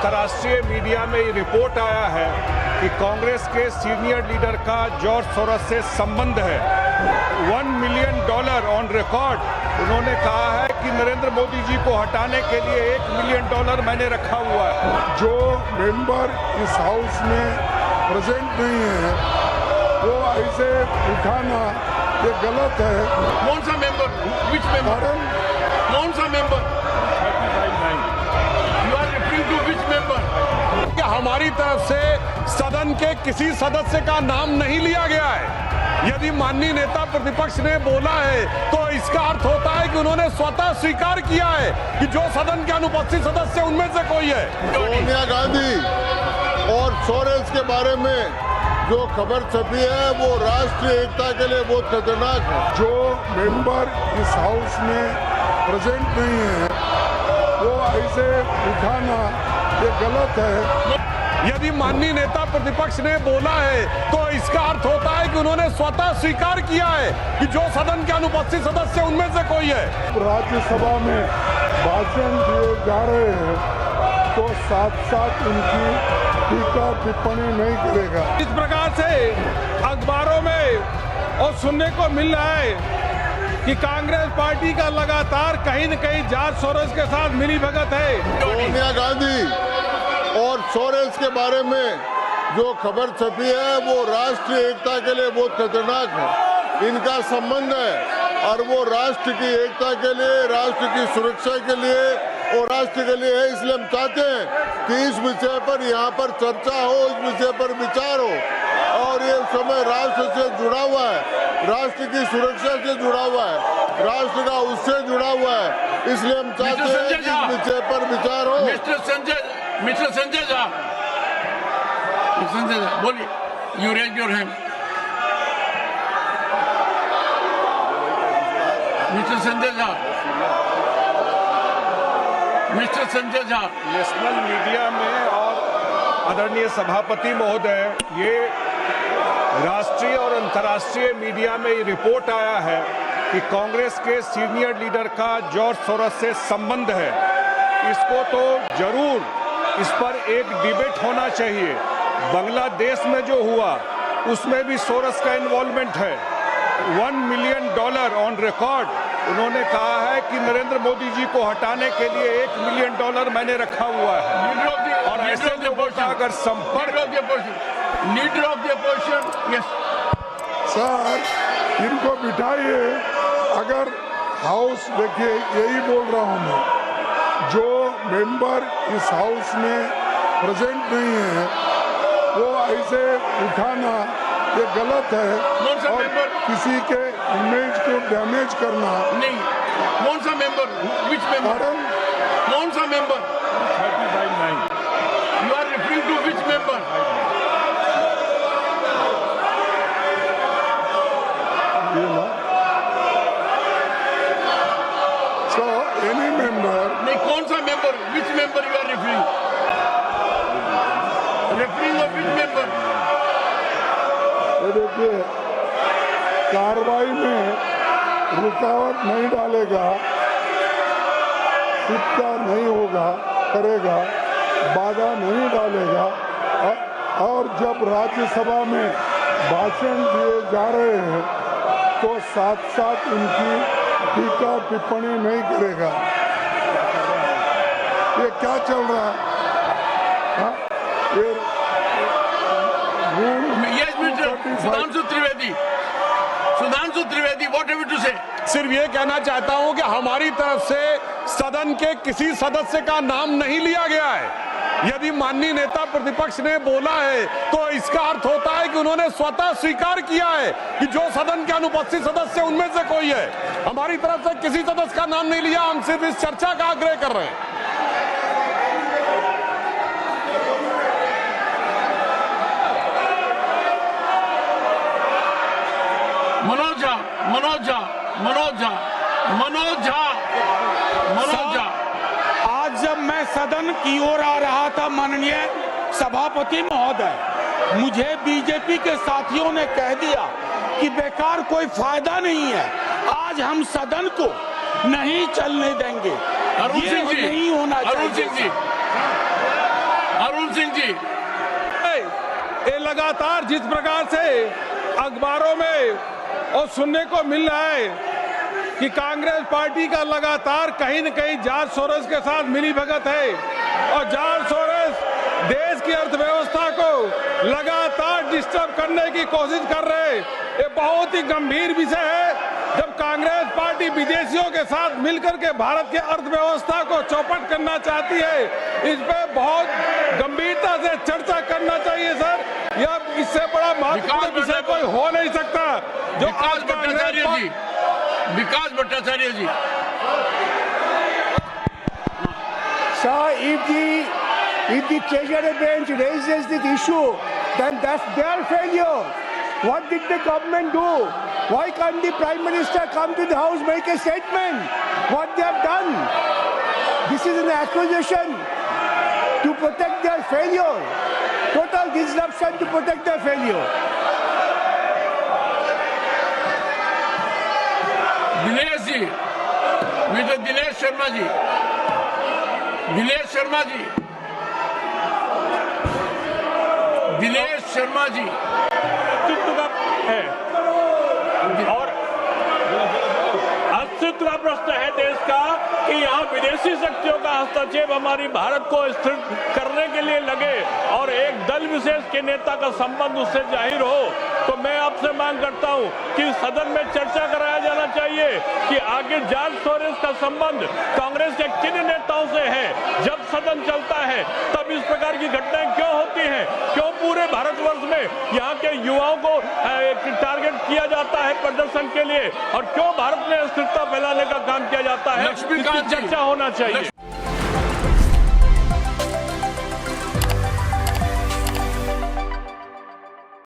अंतर्राष्ट्रीय मीडिया में ये रिपोर्ट आया है कि कांग्रेस के सीनियर लीडर का जॉर्ज सोरोस से संबंध है। $1 मिलियन ऑन रिकॉर्ड उन्होंने कहा है कि नरेंद्र मोदी जी को हटाने के लिए $1 मिलियन मैंने रखा हुआ है। जो मेंबर इस हाउस में प्रेजेंट नहीं है वो ऐसे उठाना ये गलत है। कौन सा मेंबर? Which member? कौन सा member? You are referring to which member? कि हमारी तरफ से सदन के किसी सदस्य का नाम नहीं लिया गया है। यदि माननीय नेता प्रतिपक्ष ने बोला है तो इसका अर्थ होता है कि उन्होंने स्वतः स्वीकार किया है कि जो सदन के अनुपस्थित सदस्य उनमें से कोई है। सोनिया गांधी और सोरेस के बारे में जो खबर छपी है वो राष्ट्रीय एकता के लिए बहुत खतरनाक है। जो मेंबर इस हाउस में प्रेजेंट नहीं है वो ऐसे उठाना ये गलत है। यदि माननीय नेता प्रतिपक्ष ने बोला है तो इसका अर्थ होता है कि उन्होंने स्वतः स्वीकार किया है कि जो सदन के अनुपस्थित सदस्य उनमें से कोई है। राज्यसभा में भाषण दिए जा रहे हैं तो साथ साथ उनकी टीका टिप्पणी नहीं करेगा। इस प्रकार से अखबारों में और सुनने को मिल रहा है कि कांग्रेस पार्टी का लगातार कहीं न कहीं जॉर्ज सोरोस के साथ मिलीभगत है। सोनिया गांधी और सोरेस के बारे में जो खबर छपी है वो राष्ट्रीय एकता के लिए बहुत खतरनाक है। इनका संबंध है और वो राष्ट्र की एकता के लिए, राष्ट्र की सुरक्षा के लिए और राष्ट्र के लिए है। इसलिए हम चाहते हैं कि इस विषय पर यहाँ पर चर्चा हो, इस विषय पर विचार हो और ये समय राष्ट्र से जुड़ा हुआ है, राष्ट्र की सुरक्षा से जुड़ा हुआ है, राष्ट्र का उससे जुड़ा हुआ है। इसलिए हम चाहते हैं कि इस विषय पर विचार हो। मिस्टर संजय झा, बोलिए। You raise your hand. Mister Sanjay Jha, mister Sanjay Jha. National media में और आदरणीय सभापति महोदय, ये राष्ट्रीय और अंतर्राष्ट्रीय मीडिया में ये रिपोर्ट आया है कि कांग्रेस के सीनियर लीडर का जॉर्ज सोरोस से संबंध है। इसको तो जरूर इस पर एक डिबेट होना चाहिए। बांग्लादेश में जो हुआ उसमें भी सोरोस का इन्वॉल्वमेंट है। $1 मिलियन ऑन रिकॉर्ड उन्होंने कहा है कि नरेंद्र मोदी जी को हटाने के लिए $1 मिलियन मैंने रखा हुआ है। और ऐसे लोगों का अगर संपर्क leader of the opposition, yes sir इनको बिठाइए। अगर हाउस देखिए, यही बोल रहा हूँ मैं, जो मेंबर इस हाउस में प्रेजेंट नहीं है वो ऐसे उठाना ये गलत है और किसी के इमेज को डैमेज करना नहीं। कौन सा मेंबर? Which member? कौन सा member? 30/9। You are referring to which member? you know. So any member. नहीं, कौन सा member? Which member you are referring? Referring of which member? ये देखिए, कार्रवाई में रुकावट नहीं डालेगा, चिंता नहीं होगा, करेगा, बाधा नहीं डालेगा। और जब राज्यसभा में भाषण दिए जा रहे हैं तो साथ साथ उनकी टीका टिप्पणी नहीं करेगा। ये क्या चल रहा है? हाँ? ये Yes, Mr. Sudhanshu Trivedi, what have you to say? सिर्फ ये कहना चाहता हूं कि हमारी तरफ से सदन के किसी सदस्य का नाम नहीं लिया गया है। यदि माननीय नेता प्रतिपक्ष ने बोला है तो इसका अर्थ होता है कि उन्होंने स्वतः स्वीकार किया है कि जो सदन के अनुपस्थित सदस्य उनमें से कोई है। हमारी तरफ से किसी सदस्य का नाम नहीं लिया, हम सिर्फ इस चर्चा का आग्रह कर रहे हैं। मनोज झा। आज जब मैं सदन की ओर आ रहा था, माननीय सभापति महोदय, मुझे बीजेपी के साथियों ने कह दिया कि बेकार कोई फायदा नहीं है, आज हम सदन को नहीं चलने देंगे। अरुण सिंह जी, नहीं होना अरुण सिंह जी, अरुण सिंह जी, ये लगातार जिस प्रकार से अखबारों में और सुनने को मिल रहा है कि कांग्रेस पार्टी का लगातार कहीं न कहीं जॉर्ज सोरोस के साथ मिलीभगत है और जॉर्ज सोरोस देश की अर्थव्यवस्था को लगातार डिस्टर्ब करने की कोशिश कर रहे हैं। ये बहुत ही गंभीर विषय है। जब कांग्रेस पार्टी विदेशियों के साथ मिलकर के भारत की अर्थव्यवस्था को चौपट करना चाहती है, इस पे बहुत गंभीरता से चर्चा करना चाहिए सर। यह इससे बड़ा महत्वपूर्ण विषय कोई हो नहीं सकता। जो आज विकास भट्टाचार्य जी, Sir, if the Treasury bench raises this issue, then that's their failure. What did the government do? Why can't the Prime Minister come to the House, make a statement? What they have done? This is an accusation to protect their failure. Total disruption to protect their failure. Dinesh ji, mister Dinesh Sharma ji, Dinesh Sharma ji, Dinesh Sharma ji है और अस्तित्व का प्रश्न है देश का कि यहाँ विदेशी शक्तियों का हस्तक्षेप हमारी भारत को स्थिर करने के लिए लगे और एक दल विशेष के नेता का संबंध उससे जाहिर हो, तो मैं आपसे मांग करता हूं कि सदन में चर्चा कराया जाना चाहिए कि आगे जॉर्ज सोरोस का संबंध कांग्रेस के किन नेताओं से है। जब सदन चलता है तब इस प्रकार की घटनाएं क्यों होती हैं? क्यों पूरे भारतवर्ष में यहाँ के युवाओं को टारगेट किया जाता है प्रदर्शन के लिए और क्यों भारत में अस्थिरता फैलाने का काम किया जाता है? इसकी चर्चा होना चाहिए।